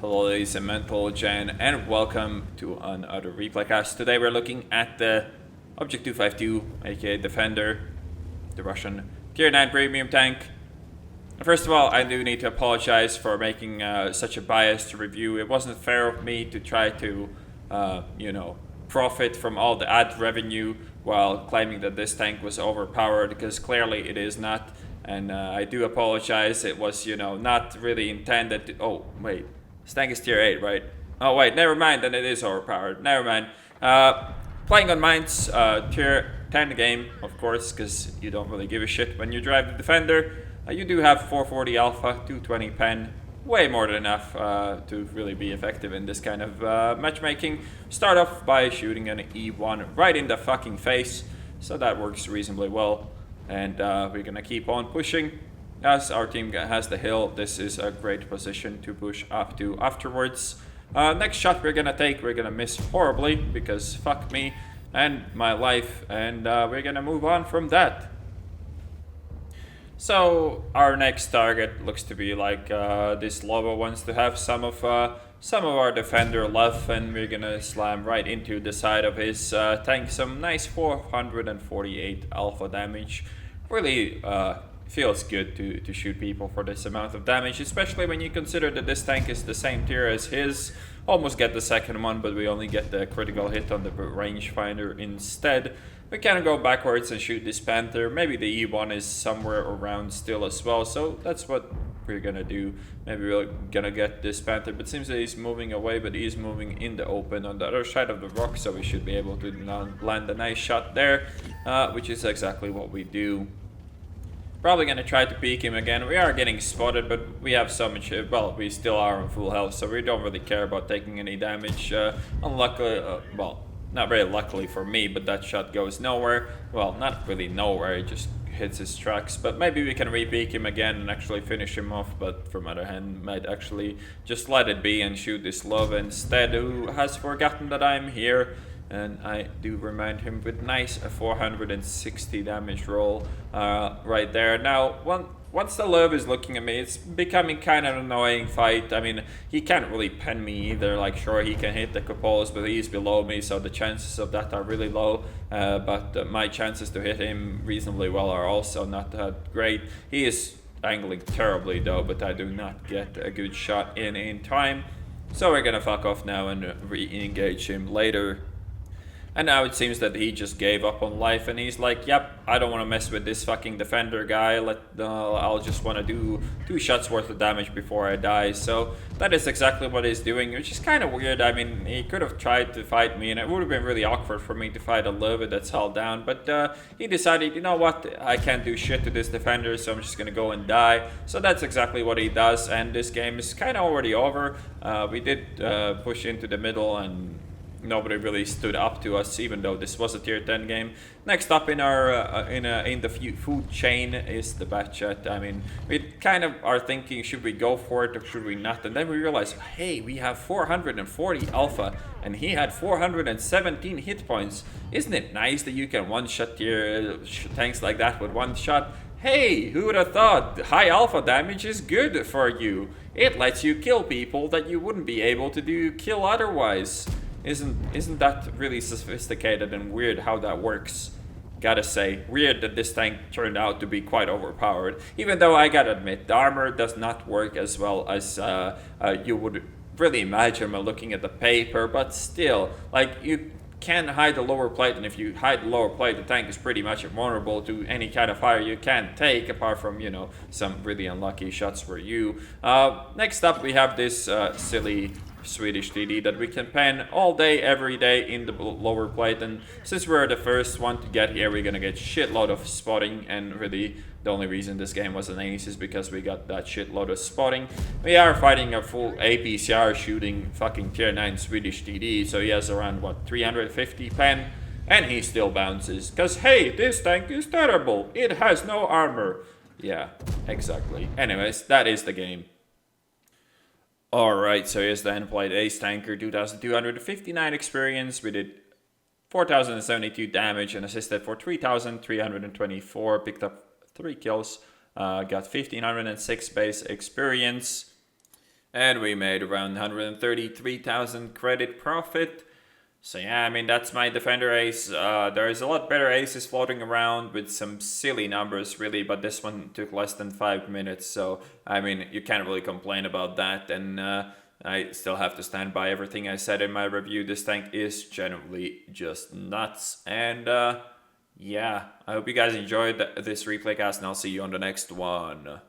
Hello ladies and mental Jen, and welcome to another replaycast. Today we're looking at the Object 252, aka Defender, the Russian Tier 9 premium tank. First of all, I do need to apologize for making such a biased review. It wasn't fair of me to try to, profit from all the ad revenue while claiming that this tank was overpowered, because clearly it is not. And I do apologize. It was, not really intended to... Oh, wait. This tank is tier 8, right? Oh, wait, never mind, then it is overpowered. Never mind. Playing on mine's tier 10 game, of course, because you don't really give a shit when you drive the Defender. You do have 440 alpha, 220 pen, way more than enough to really be effective in this kind of matchmaking. Start off by shooting an E1 right in the fucking face, so that works reasonably well. And we're gonna keep on pushing. As our team has the hill, this is a great position to push up to afterwards. Next shot we're gonna miss horribly, because fuck me and my life, and we're gonna move on from that. So our next target looks to be like this Lobo wants to have some of our Defender love, and we're gonna slam right into the side of his tank. Some nice 448 alpha damage. Really feels good to shoot people for this amount of damage, especially when you consider that this tank is the same tier as his. Almost get the second one, but we only get the critical hit on the rangefinder instead. We can go backwards and shoot this Panther. Maybe the E1 is somewhere around still as well, so that's what we're gonna do. Maybe we're gonna get this Panther, but it seems that he's moving away, but he's moving in the open on the other side of the rock, so we should be able to land a nice shot there, which is exactly what we do. Probably gonna try to peek him again. We are getting spotted, but we have so much, well, we still are on full health, so we don't really care about taking any damage. Unluckily, well, not very luckily for me, but that shot goes nowhere. Well, not really nowhere, it just hits his tracks. But maybe we can re-peek him again and actually finish him off, but from other hand, might actually just let it be and shoot this Love instead, who has forgotten that I'm here. And I do remind him with nice 460 damage roll right there. Now, once the Love is looking at me, it's becoming kind of an annoying fight. I mean, he can't really pen me either. Like, sure, he can hit the cupolas, but he's below me, so the chances of that are really low. But my chances to hit him reasonably well are also not that great. He is angling terribly, though, but I do not get a good shot in time. So we're gonna fuck off now and re-engage him later. And now it seems that he just gave up on life, and he's like, yep, I don't want to mess with this fucking Defender guy. I'll just want to do 2 shots worth of damage before I die. So that is exactly what he's doing, which is kind of weird. I mean, he could have tried to fight me, and it would have been really awkward for me to fight a Love that's held down. But he decided, you know what, I can't do shit to this Defender, so I'm just going to go and die. So that's exactly what he does, and this game is kind of already over. We did push into the middle, and nobody really stood up to us, even though this was a tier 10 game. Next up in our in the food chain is the Batchat. I mean, we kind of are thinking, should we go for it or should we not? And then we realize, hey, we have 440 alpha, and he had 417 hit points. Isn't it nice that you can one-shot tier tanks like that with one shot? Hey, who would have thought high alpha damage is good for you? It lets you kill people that you wouldn't be able to kill otherwise. Isn't that really sophisticated and weird how that works? Gotta say, weird that this tank turned out to be quite overpowered. Even though I gotta admit, the armor does not work as well as you would really imagine by looking at the paper, but still, like, you can hide the lower plate, and if you hide the lower plate, the tank is pretty much invulnerable to any kind of fire you can take, apart from, some really unlucky shots for you. Next up, we have this silly Swedish TD that we can pen all day, every day in the lower plate, and since we're the first one to get here, we're gonna get shitload of spotting, and really the only reason this game was an ace is because we got that shitload of spotting. We are fighting a full APCR shooting fucking tier 9 Swedish TD, so he has around, what, 350 pen, and he still bounces, cause hey, this tank is terrible, it has no armor. Yeah, exactly. Anyways, that is the game. Alright, so here's the end-played Ace Tanker, 2,259 experience. We did 4,072 damage and assisted for 3,324. Picked up 3 kills. Got 1,506 base experience. And we made around 133,000 credit profit. So yeah, I mean, that's my Defender ace. There's a lot better aces floating around with some silly numbers, really, but this one took less than 5 minutes. So, I mean, you can't really complain about that. And I still have to stand by everything I said in my review. This tank is genuinely just nuts. And yeah, I hope you guys enjoyed this replay cast, and I'll see you on the next one.